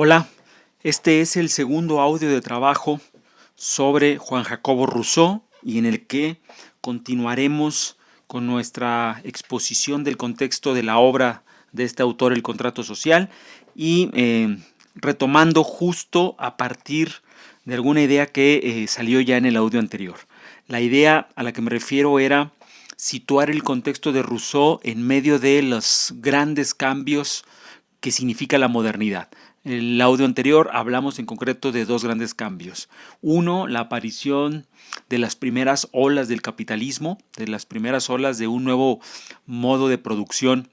Hola, este es el segundo audio de trabajo sobre Juan Jacobo Rousseau y en el que continuaremos con nuestra exposición del contexto de la obra de este autor, El contrato social, y retomando justo a partir de alguna idea que salió ya en el audio anterior. La idea a la que me refiero era situar el contexto de Rousseau en medio de los grandes cambios que significa la modernidad. En el audio anterior hablamos en concreto de dos grandes cambios. Uno, la aparición de las primeras olas del capitalismo, de las primeras olas de un nuevo modo de producción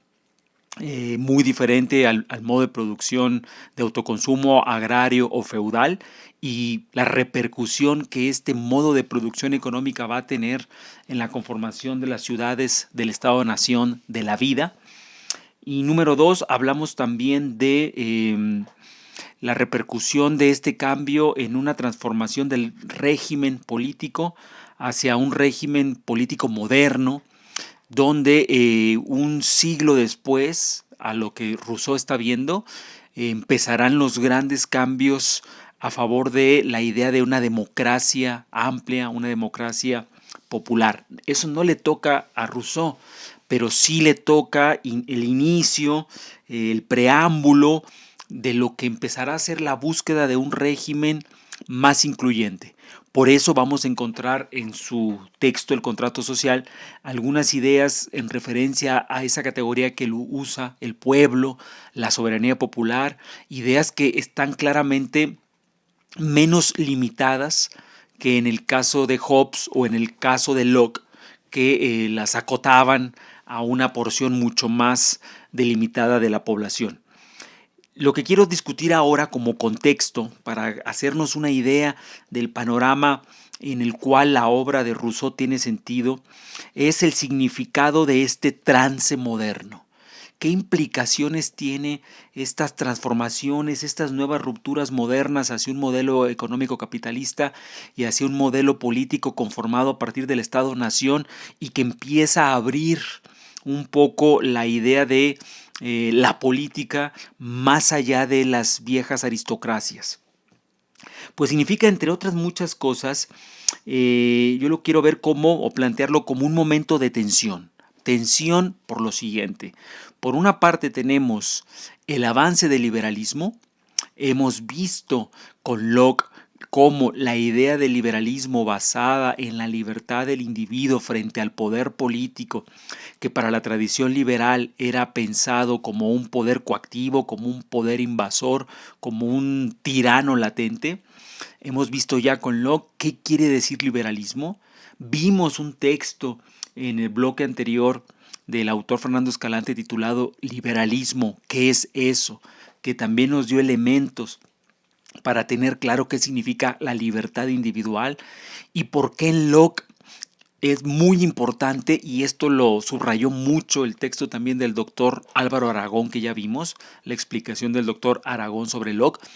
muy diferente al modo de producción de autoconsumo agrario o feudal, y la repercusión que este modo de producción económica va a tener en la conformación de las ciudades, del Estado-nación, de la vida. Y número dos, hablamos también de la repercusión de este cambio en una transformación del régimen político hacia un régimen político moderno, donde un siglo después, a lo que Rousseau está viendo, empezarán los grandes cambios a favor de la idea de una democracia amplia, una democracia popular. Eso no le toca a Rousseau, pero sí le toca el inicio, el preámbulo de lo que empezará a ser la búsqueda de un régimen más incluyente. Por eso vamos a encontrar en su texto, El contrato social, algunas ideas en referencia a esa categoría que lo usa el pueblo, la soberanía popular, ideas que están claramente menos limitadas que en el caso de Hobbes o en el caso de Locke, que las acotaban a una porción mucho más delimitada de la población. Lo que quiero discutir ahora como contexto, para hacernos una idea del panorama en el cual la obra de Rousseau tiene sentido, es el significado de este trance moderno. ¿Qué implicaciones tiene estas transformaciones, estas nuevas rupturas modernas hacia un modelo económico capitalista y hacia un modelo político conformado a partir del Estado-nación, y que empieza a abrir un poco la idea de la política más allá de las viejas aristocracias? Pues significa, entre otras muchas cosas, yo lo quiero ver como, o plantearlo como un momento de tensión. Tensión por lo siguiente. Por una parte tenemos el avance del liberalismo. Hemos visto con Locke cómo la idea del liberalismo basada en la libertad del individuo frente al poder político, que para la tradición liberal era pensado como un poder coactivo, como un poder invasor, como un tirano latente. Hemos visto ya con Locke qué quiere decir liberalismo. Vimos un texto en el bloque anterior del autor Fernando Escalante titulado Liberalismo, ¿qué es eso?, que también nos dio elementos para tener claro qué significa la libertad individual y por qué en Locke es muy importante, y esto lo subrayó mucho el texto también del doctor Álvaro Aragón, que ya vimos, la explicación del doctor Aragón sobre Locke,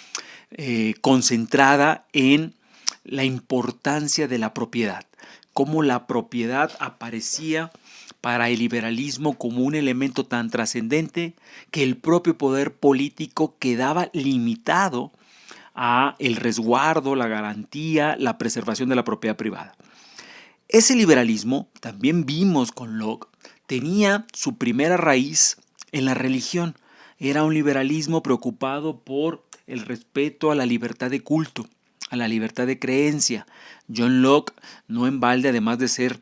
concentrada en la importancia de la propiedad, cómo la propiedad aparecía para el liberalismo como un elemento tan trascendente que el propio poder político quedaba limitado a el resguardo, la garantía, la preservación de la propiedad privada. Ese liberalismo, también vimos con Locke, tenía su primera raíz en la religión. Era un liberalismo preocupado por el respeto a la libertad de culto, a la libertad de creencia. John Locke, no en balde, además de ser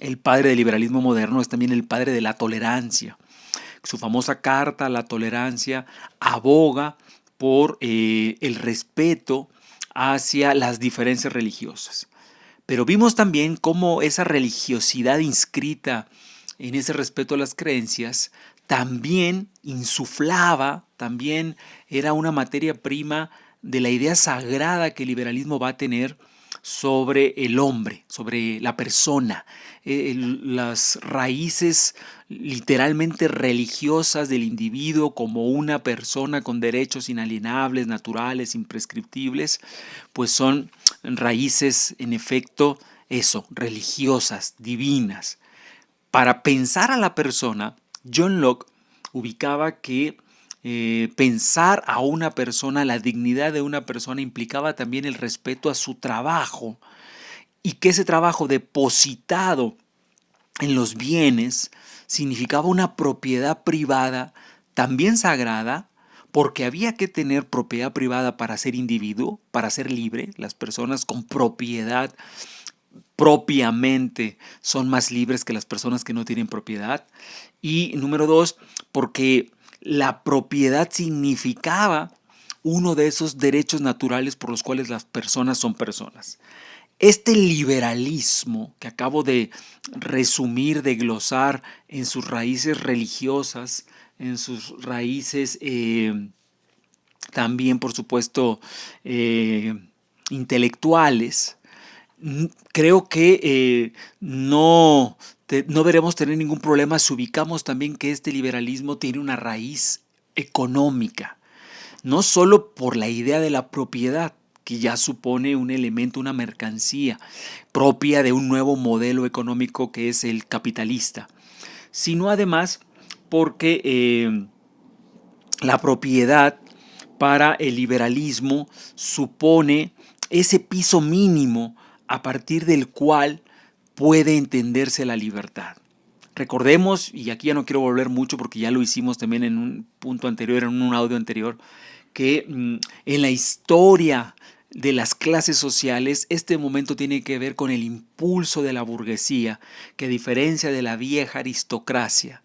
el padre del liberalismo moderno, es también el padre de la tolerancia. Su famosa Carta a la Tolerancia aboga por el respeto hacia las diferencias religiosas. Pero vimos también cómo esa religiosidad inscrita en ese respeto a las creencias también insuflaba, también era una materia prima de la idea sagrada que el liberalismo va a tener sobre el hombre, sobre la persona, las raíces literalmente religiosas del individuo como una persona con derechos inalienables, naturales, imprescriptibles, pues son raíces, en efecto, eso, religiosas, divinas. Para pensar a la persona, John Locke ubicaba que pensar a una persona, la dignidad de una persona implicaba también el respeto a su trabajo y que ese trabajo depositado en los bienes significaba una propiedad privada también sagrada, porque había que tener propiedad privada para ser individuo, para ser libre. Las personas con propiedad propiamente son más libres que las personas que no tienen propiedad. Y número dos, porque la propiedad significaba uno de esos derechos naturales por los cuales las personas son personas. Este liberalismo que acabo de resumir, de glosar en sus raíces religiosas, en sus raíces también, por supuesto, intelectuales, creo que no deberemos tener ningún problema si ubicamos también que este liberalismo tiene una raíz económica, no solo por la idea de la propiedad, que ya supone un elemento, una mercancía propia de un nuevo modelo económico que es el capitalista, sino además porque la propiedad para el liberalismo supone ese piso mínimo a partir del cual puede entenderse la libertad. Recordemos, y aquí ya no quiero volver mucho porque ya lo hicimos también en un punto anterior, en un audio anterior, que en la historia de las clases sociales este momento tiene que ver con el impulso de la burguesía, que a diferencia de la vieja aristocracia,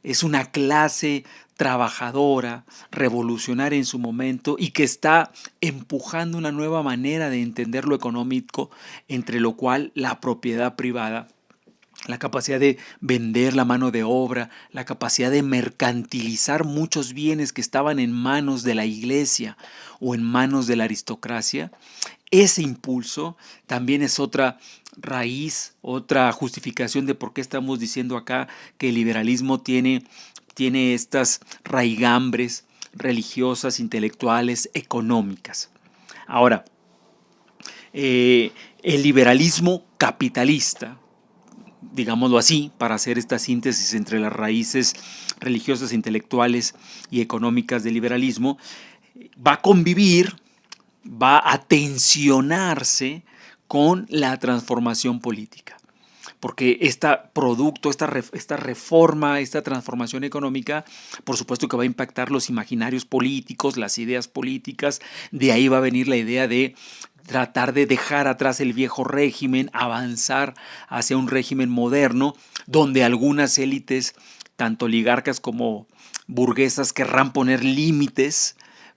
es una clase trabajadora, revolucionaria en su momento y que está empujando una nueva manera de entender lo económico, entre lo cual la propiedad privada, la capacidad de vender la mano de obra, la capacidad de mercantilizar muchos bienes que estaban en manos de la iglesia o en manos de la aristocracia, ese impulso también es otra raíz, otra justificación de por qué estamos diciendo acá que el liberalismo tiene estas raigambres religiosas, intelectuales, económicas. Ahora, el liberalismo capitalista, digámoslo así, para hacer esta síntesis entre las raíces religiosas, intelectuales y económicas del liberalismo, va a convivir, va a tensionarse con la transformación política. Porque este producto, esta reforma, esta transformación económica, por supuesto que va a impactar los imaginarios políticos, las ideas políticas. De ahí va a venir la idea de tratar de dejar atrás el viejo régimen, avanzar hacia un régimen moderno, donde algunas élites, tanto oligarcas como burguesas, querrán poner límites,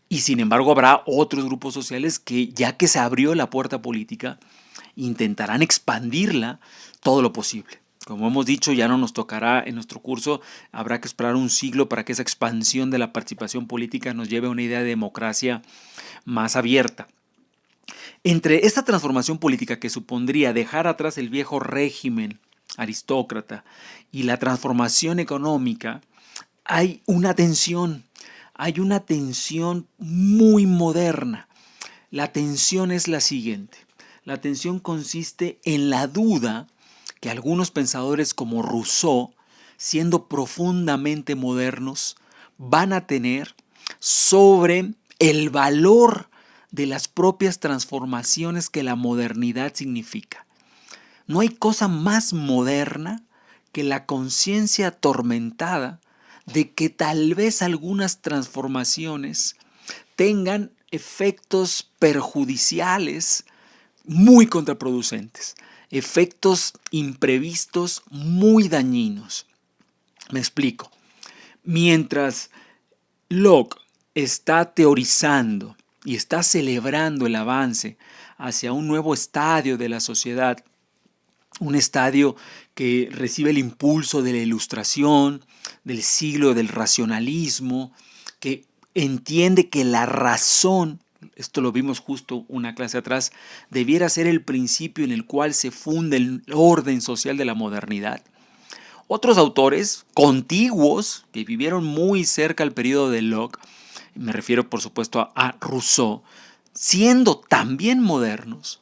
y sin embargo habrá otros grupos sociales que, ya que se abrió la puerta política, intentarán expandirla todo lo posible. Como hemos dicho, ya no nos tocará en nuestro curso, habrá que esperar un siglo para que esa expansión de la participación política nos lleve a una idea de democracia más abierta. Entre esta transformación política que supondría dejar atrás el viejo régimen aristócrata y la transformación económica, hay una tensión muy moderna. La tensión es la siguiente. La tensión consiste en la duda que algunos pensadores como Rousseau, siendo profundamente modernos, van a tener sobre el valor de las propias transformaciones que la modernidad significa. No hay cosa más moderna que la conciencia atormentada de que tal vez algunas transformaciones tengan efectos perjudiciales muy contraproducentes, efectos imprevistos muy dañinos. Me explico. Mientras Locke está teorizando y está celebrando el avance hacia un nuevo estadio de la sociedad, un estadio que recibe el impulso de la Ilustración, del siglo del racionalismo, que entiende que la razón, esto lo vimos justo una clase atrás, debiera ser el principio en el cual se funda el orden social de la modernidad. Otros autores contiguos que vivieron muy cerca al periodo de Locke, me refiero por supuesto a Rousseau, siendo también modernos,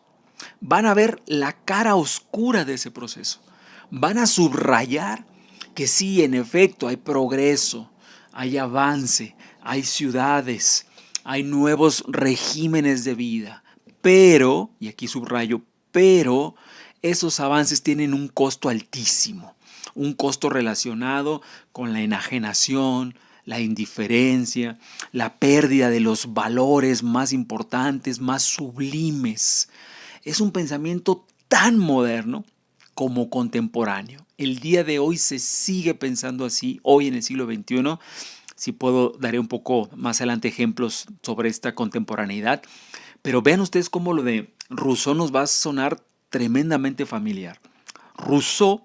van a ver la cara oscura de ese proceso. Van a subrayar que sí, en efecto, hay progreso, hay avance, hay ciudades, hay nuevos regímenes de vida, pero, y aquí subrayo, pero esos avances tienen un costo altísimo, un costo relacionado con la enajenación, la indiferencia, la pérdida de los valores más importantes, más sublimes. Es un pensamiento tan moderno como contemporáneo. El día de hoy se sigue pensando así, hoy en el siglo XXI. Si puedo, daré un poco más adelante ejemplos sobre esta contemporaneidad. Pero vean ustedes cómo lo de Rousseau nos va a sonar tremendamente familiar. Rousseau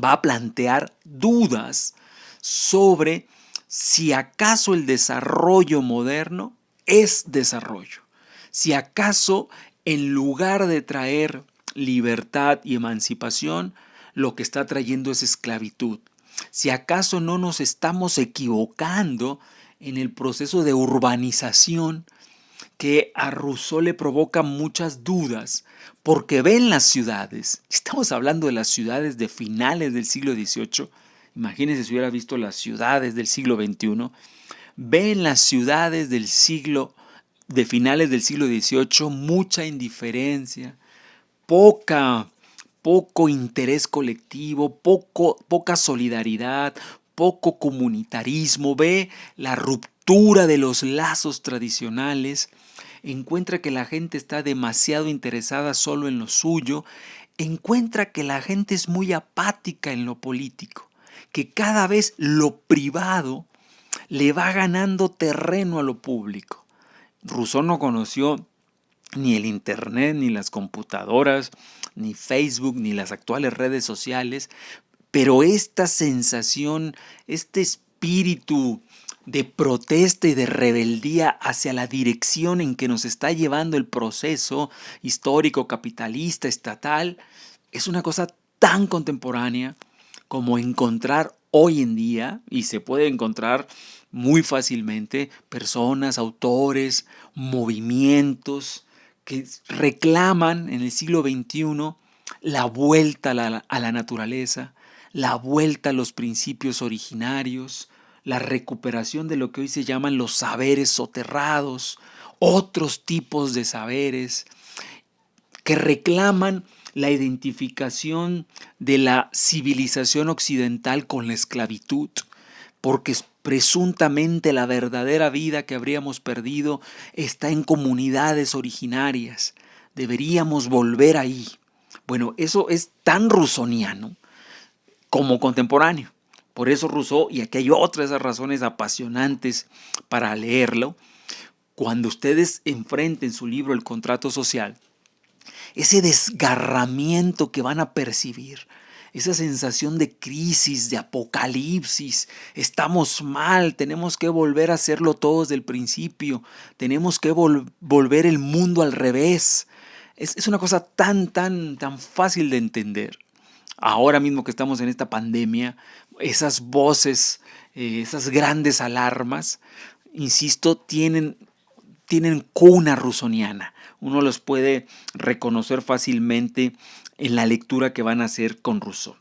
va a plantear dudas sobre si acaso el desarrollo moderno es desarrollo. Si acaso en lugar de traer libertad y emancipación, lo que está trayendo es esclavitud. Si acaso no nos estamos equivocando en el proceso de urbanización que a Rousseau le provoca muchas dudas, porque ve en las ciudades, estamos hablando de las ciudades de finales del siglo XVIII, imagínense si hubiera visto las ciudades del siglo XXI, ve en las ciudades de finales del siglo XVIII mucha indiferencia, poco interés colectivo, poca solidaridad, poco comunitarismo, ve la ruptura de los lazos tradicionales, encuentra que la gente está demasiado interesada solo en lo suyo, encuentra que la gente es muy apática en lo político, que cada vez lo privado le va ganando terreno a lo público. Rousseau no conoció ni el internet, ni las computadoras, ni Facebook, ni las actuales redes sociales, pero esta sensación, este espíritu de protesta y de rebeldía hacia la dirección en que nos está llevando el proceso histórico, capitalista, estatal, es una cosa tan contemporánea como encontrar hoy en día, y se puede encontrar muy fácilmente, personas, autores, movimientos que reclaman en el siglo XXI la vuelta a la naturaleza, la vuelta a los principios originarios, la recuperación de lo que hoy se llaman los saberes soterrados, otros tipos de saberes que reclaman la identificación de la civilización occidental con la esclavitud, porque presuntamente la verdadera vida que habríamos perdido está en comunidades originarias. Deberíamos volver ahí. Bueno, eso es tan rusoniano como contemporáneo. Por eso Rousseau, y aquí hay otras razones apasionantes para leerlo, cuando ustedes enfrenten su libro El contrato social, ese desgarramiento que van a percibir, esa sensación de crisis, de apocalipsis, estamos mal, tenemos que volver a hacerlo todo desde el principio, tenemos que volver el mundo al revés. Es una cosa tan fácil de entender. Ahora mismo que estamos en esta pandemia, esas voces, esas grandes alarmas, insisto, tienen cuna rusoniana. Uno los puede reconocer fácilmente en la lectura que van a hacer con Rousseau.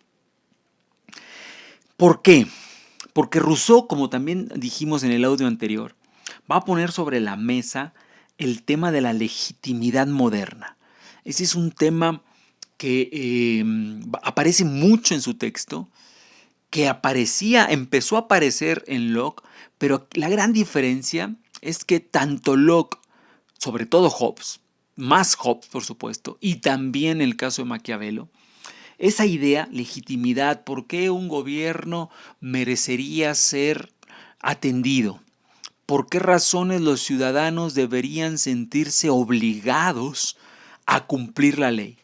¿Por qué? Porque Rousseau, como también dijimos en el audio anterior, va a poner sobre la mesa el tema de la legitimidad moderna. Ese es un tema que aparece mucho en su texto, que empezó a aparecer en Locke, pero la gran diferencia es que tanto Locke, sobre todo Hobbes, más Hobbes por supuesto, y también el caso de Maquiavelo, esa idea, legitimidad, ¿por qué un gobierno merecería ser atendido? ¿Por qué razones los ciudadanos deberían sentirse obligados a cumplir la ley?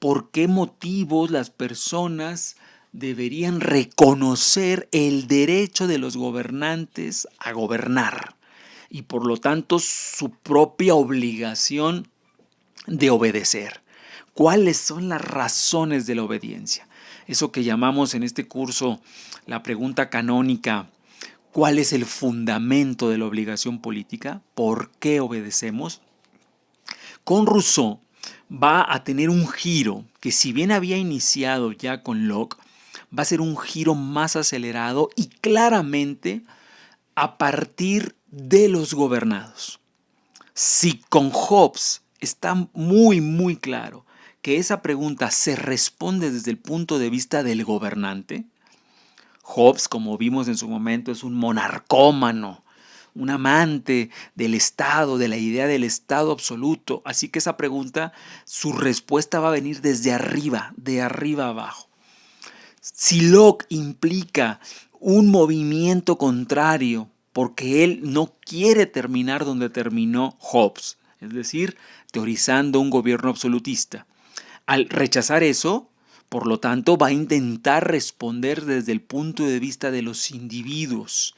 ¿Por qué motivos las personas deberían reconocer el derecho de los gobernantes a gobernar y por lo tanto su propia obligación de obedecer? ¿Cuáles son las razones de la obediencia? Eso que llamamos en este curso la pregunta canónica, ¿cuál es el fundamento de la obligación política? ¿Por qué obedecemos? Con Rousseau va a tener un giro que, si bien había iniciado ya con Locke, va a ser un giro más acelerado y claramente a partir de los gobernados. Si con Hobbes está muy, muy claro que esa pregunta se responde desde el punto de vista del gobernante, Hobbes, como vimos en su momento, es un monarcómano, un amante del Estado, de la idea del Estado absoluto. Así que esa pregunta, su respuesta va a venir desde arriba, de arriba abajo. Si Locke implica un movimiento contrario, porque él no quiere terminar donde terminó Hobbes, es decir, teorizando un gobierno absolutista. Al rechazar eso, por lo tanto, va a intentar responder desde el punto de vista de los individuos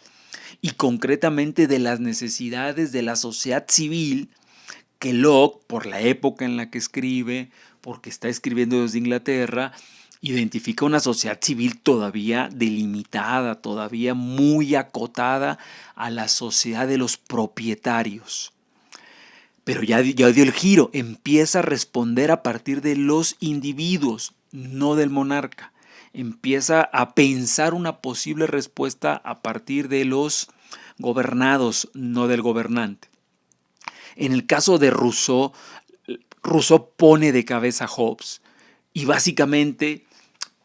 y concretamente de las necesidades de la sociedad civil que Locke, por la época en la que escribe, porque está escribiendo desde Inglaterra, identifica una sociedad civil todavía delimitada, todavía muy acotada a la sociedad de los propietarios. Pero ya dio el giro, empieza a responder a partir de los individuos, no del monarca. Empieza a pensar una posible respuesta a partir de los gobernados, no del gobernante. En el caso de Rousseau, Rousseau pone de cabeza a Hobbes y básicamente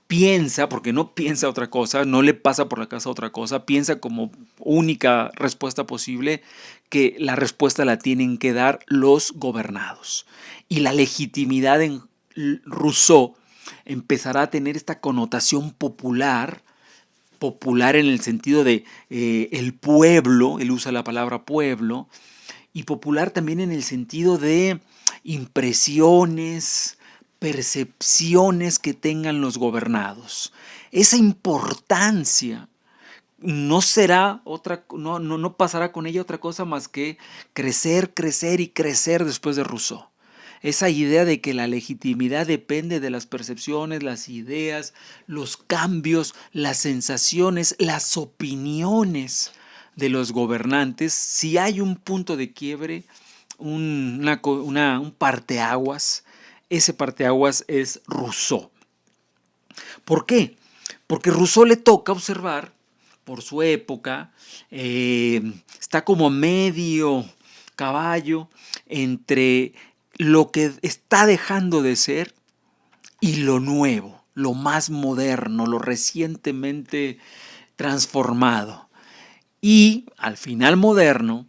piensa, porque no piensa otra cosa, no le pasa por la cabeza otra cosa, piensa como única respuesta posible que la respuesta la tienen que dar los gobernados. Y la legitimidad en Rousseau empezará a tener esta connotación popular en el sentido de el pueblo, él usa la palabra pueblo, y popular también en el sentido de impresiones, percepciones que tengan los gobernados. Esa importancia no será otra, no pasará con ella otra cosa más que crecer, crecer y crecer después de Rousseau. Esa idea de que la legitimidad depende de las percepciones, las ideas, los cambios, las sensaciones, las opiniones de los gobernantes. Si hay un punto de quiebre, un parteaguas, ese parteaguas es Rousseau. ¿Por qué? Porque Rousseau le toca observar, por su época, está como medio caballo entre lo que está dejando de ser y lo nuevo, lo más moderno, lo recientemente transformado. Y al final moderno,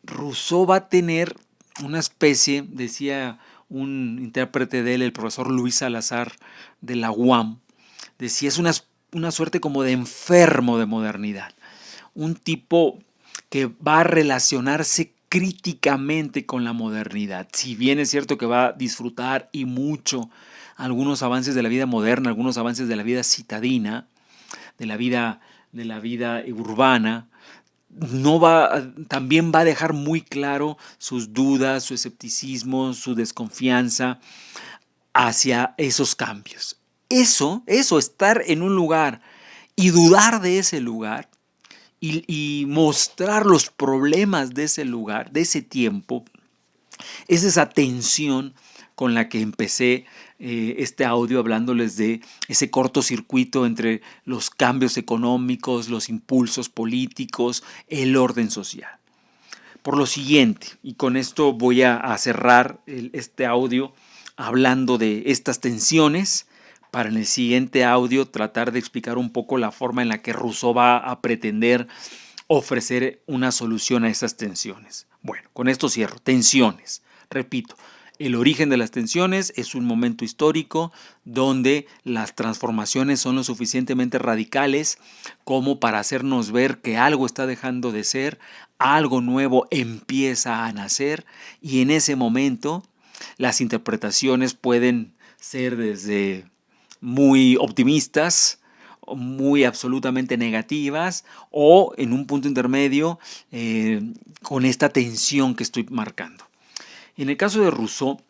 Rousseau va a tener una especie, decía un intérprete de él, el profesor Luis Salazar de la UAM, decía es una suerte como de enfermo de modernidad. Un tipo que va a relacionarse críticamente con la modernidad. Si bien es cierto que va a disfrutar y mucho algunos avances de la vida moderna, algunos avances de la vida citadina, de la vida urbana, también va a dejar muy claro sus dudas, su escepticismo, su desconfianza hacia esos cambios. Eso, estar en un lugar y dudar de ese lugar y mostrar los problemas de ese lugar, de ese tiempo, es esa tensión con la que empecé este audio hablándoles de ese cortocircuito entre los cambios económicos, los impulsos políticos, el orden social. Por lo siguiente, y con esto voy a cerrar este audio hablando de estas tensiones, para en el siguiente audio tratar de explicar un poco la forma en la que Rousseau va a pretender ofrecer una solución a esas tensiones. Bueno, con esto cierro. Tensiones. Repito, el origen de las tensiones es un momento histórico donde las transformaciones son lo suficientemente radicales como para hacernos ver que algo está dejando de ser, algo nuevo empieza a nacer y en ese momento las interpretaciones pueden ser desde muy optimistas, muy absolutamente negativas o en un punto intermedio con esta tensión que estoy marcando. En el caso de Rousseau,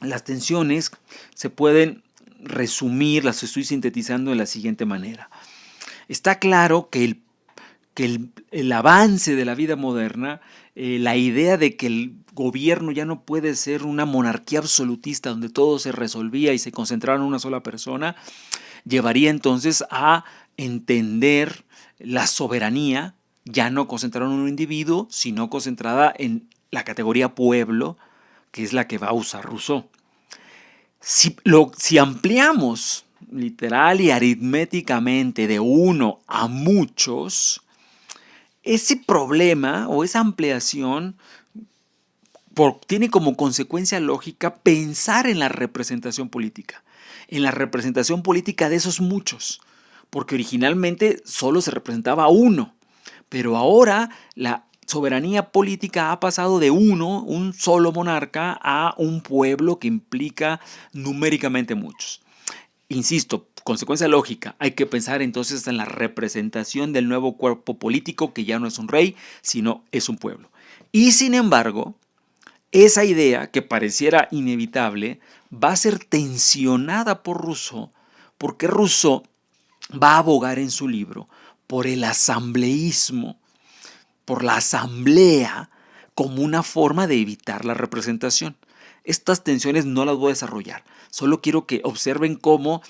las tensiones se pueden resumir, las estoy sintetizando de la siguiente manera. Está claro que el avance de la vida moderna, la idea de que el gobierno ya no puede ser una monarquía absolutista donde todo se resolvía y se concentraba en una sola persona, llevaría entonces a entender la soberanía ya no concentrada en un individuo, sino concentrada en la categoría pueblo, que es la que va a usar Rousseau. Si ampliamos literal y aritméticamente de uno a muchos, ese problema o esa ampliación tiene como consecuencia lógica pensar en la representación política de esos muchos, porque originalmente solo se representaba a uno, pero ahora la soberanía política ha pasado de un solo monarca, a un pueblo que implica numéricamente muchos. Insisto, consecuencia lógica, hay que pensar entonces en la representación del nuevo cuerpo político, que ya no es un rey, sino es un pueblo. Y sin embargo, esa idea, que pareciera inevitable, va a ser tensionada por Rousseau, porque Rousseau va a abogar en su libro por el asambleísmo, por la asamblea, como una forma de evitar la representación. Estas tensiones no las voy a desarrollar, solo quiero que observen cómo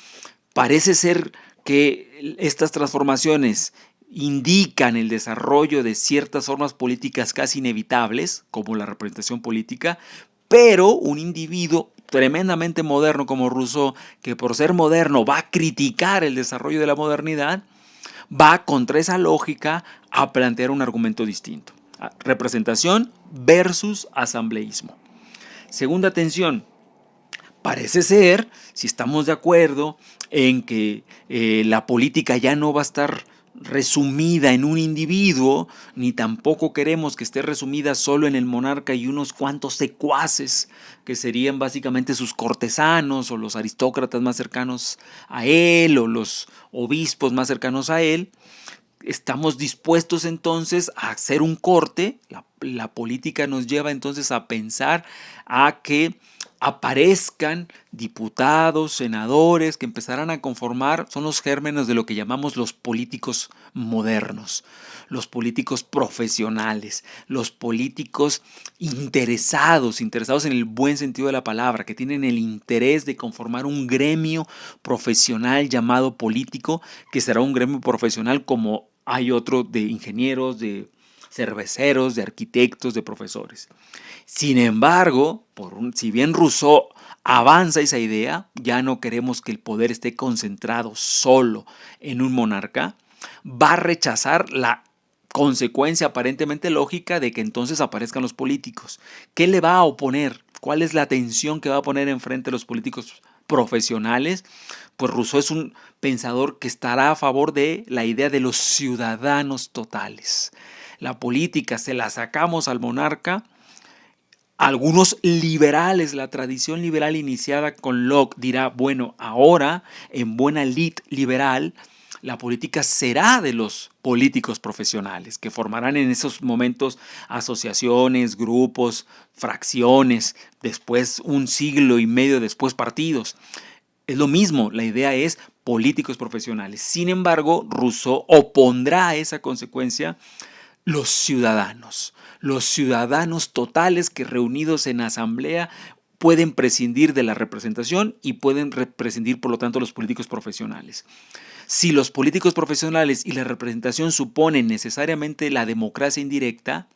parece ser que estas transformaciones indican el desarrollo de ciertas formas políticas casi inevitables, como la representación política, pero un individuo tremendamente moderno como Rousseau, que por ser moderno va a criticar el desarrollo de la modernidad, va contra esa lógica a plantear un argumento distinto. Representación versus asambleísmo. Segunda tensión. Parece ser, si estamos de acuerdo en que la política ya no va a estar resumida en un individuo, ni tampoco queremos que esté resumida solo en el monarca y unos cuantos secuaces, que serían básicamente sus cortesanos o los aristócratas más cercanos a él o los obispos más cercanos a él. Estamos dispuestos entonces a hacer un corte. La política nos lleva entonces a pensar a que aparezcan diputados, senadores, que empezarán a conformar, son los gérmenes de lo que llamamos los políticos modernos, los políticos profesionales, los políticos interesados en el buen sentido de la palabra, que tienen el interés de conformar un gremio profesional llamado político, que será un gremio profesional como hay otro de ingenieros, de cerveceros, de arquitectos, de profesores. Sin embargo, si bien Rousseau avanza esa idea, ya no queremos que el poder esté concentrado solo en un monarca, va a rechazar la consecuencia aparentemente lógica de que entonces aparezcan los políticos. ¿Qué le va a oponer? ¿Cuál es la tensión que va a poner enfrente a los políticos profesionales? Pues Rousseau es un pensador que estará a favor de la idea de los ciudadanos totales. La política se la sacamos al monarca. Algunos liberales, la tradición liberal iniciada con Locke dirá, bueno, ahora en buena lid liberal, la política será de los políticos profesionales, que formarán en esos momentos asociaciones, grupos, fracciones, después un siglo y medio después partidos. Es lo mismo, la idea es políticos profesionales. Sin embargo, Rousseau opondrá a esa consecuencia los ciudadanos totales que reunidos en asamblea pueden prescindir de la representación y pueden prescindir, por lo tanto, los políticos profesionales. Si los políticos profesionales y la representación suponen necesariamente la democracia indirecta,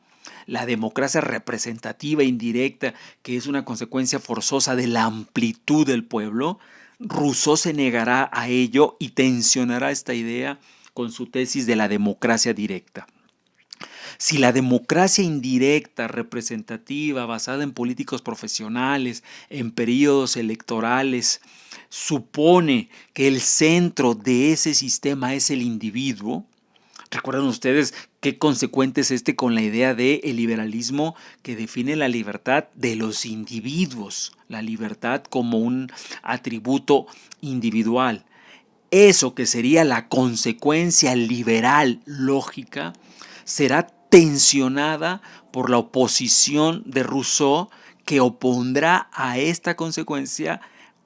la democracia representativa indirecta, que es una consecuencia forzosa de la amplitud del pueblo, Rousseau se negará a ello y tensionará esta idea con su tesis de la democracia directa. Si la democracia indirecta, representativa, basada en políticos profesionales, en periodos electorales, supone que el centro de ese sistema es el individuo, ¿recuerdan ustedes qué consecuente es con la idea del liberalismo, que define la libertad de los individuos, la libertad como un atributo individual? Eso que sería la consecuencia liberal lógica será tensionada por la oposición de Rousseau, que opondrá a esta consecuencia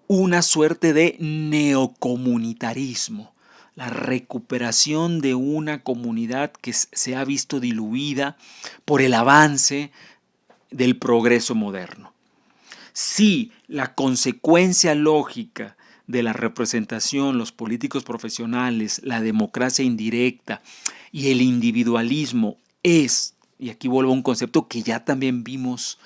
una suerte de neocomunitarismo, la recuperación de una comunidad que se ha visto diluida por el avance del progreso moderno. Si la consecuencia lógica de la representación, los políticos profesionales, la democracia indirecta y el individualismo es, y aquí vuelvo a un concepto que ya también vimos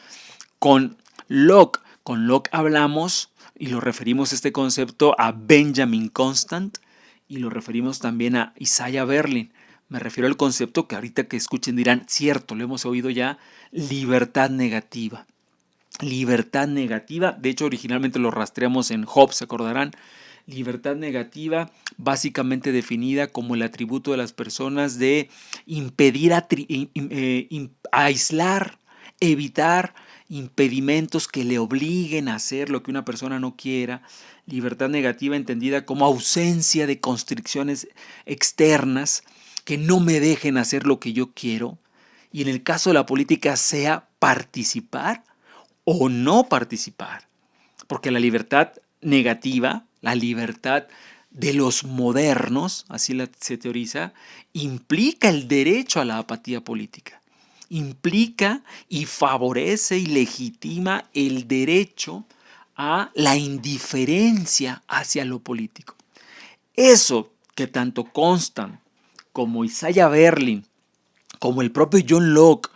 con Locke. Con Locke hablamos y lo referimos este concepto a Benjamin Constant y lo referimos también a Isaiah Berlin. Me refiero al concepto que ahorita que escuchen dirán, cierto, lo hemos oído ya, libertad negativa. Libertad negativa, de hecho originalmente lo rastreamos en Hobbes, se acordarán. Libertad negativa, básicamente definida como el atributo de las personas de impedir, aislar, evitar impedimentos que le obliguen a hacer lo que una persona no quiera. Libertad negativa entendida como ausencia de constricciones externas que no me dejen hacer lo que yo quiero. Y en el caso de la política sea participar o no participar. Porque la libertad negativa, la libertad de los modernos, así se teoriza, implica el derecho a la apatía política. Implica y favorece y legitima el derecho a la indiferencia hacia lo político. Eso que tanto Constant como Isaiah Berlin, como el propio John Locke,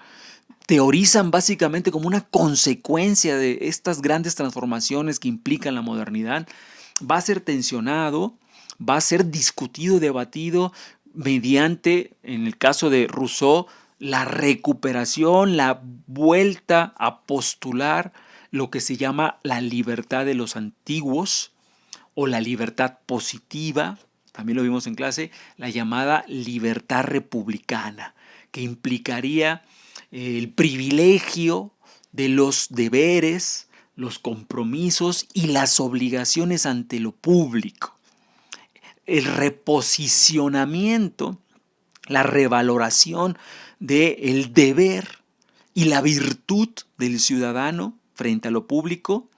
teorizan básicamente como una consecuencia de estas grandes transformaciones que implican la modernidad, va a ser tensionado, va a ser discutido, debatido mediante, en el caso de Rousseau, la recuperación, la vuelta a postular lo que se llama la libertad de los antiguos o la libertad positiva, también lo vimos en clase, la llamada libertad republicana, que implicaría el privilegio de los deberes, los compromisos y las obligaciones ante lo público. El reposicionamiento, la revaloración del deber y la virtud del ciudadano frente a lo público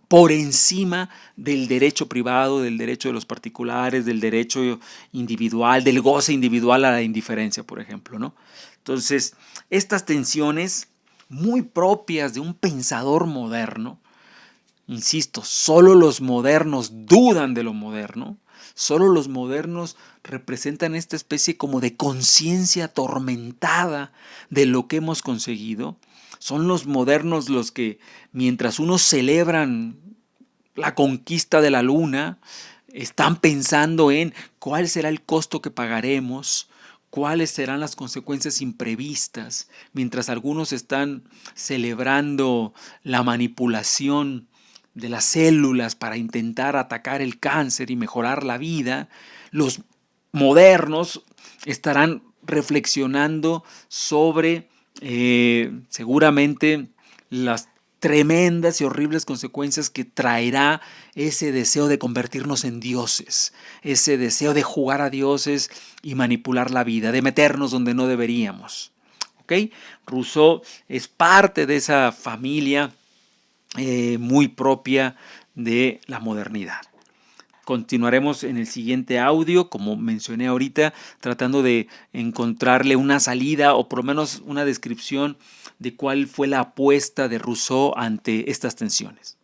por encima del derecho privado, del derecho de los particulares, del derecho individual, del goce individual a la indiferencia, por ejemplo, ¿no? Entonces, estas tensiones muy propias de un pensador moderno, insisto, solo los modernos dudan de lo moderno, solo los modernos representan esta especie como de conciencia atormentada de lo que hemos conseguido. Son los modernos los que, mientras unos celebran la conquista de la luna, están pensando en cuál será el costo que pagaremos, cuáles serán las consecuencias imprevistas, mientras algunos están celebrando la manipulación de las células para intentar atacar el cáncer y mejorar la vida. Los modernos estarán reflexionando sobre seguramente las tremendas y horribles consecuencias que traerá ese deseo de convertirnos en dioses, ese deseo de jugar a dioses y manipular la vida, de meternos donde no deberíamos. ¿Ok? Rousseau es parte de esa familia muy propia de la modernidad. Continuaremos en el siguiente audio, como mencioné ahorita, tratando de encontrarle una salida o por lo menos una descripción de cuál fue la apuesta de Rousseau ante estas tensiones.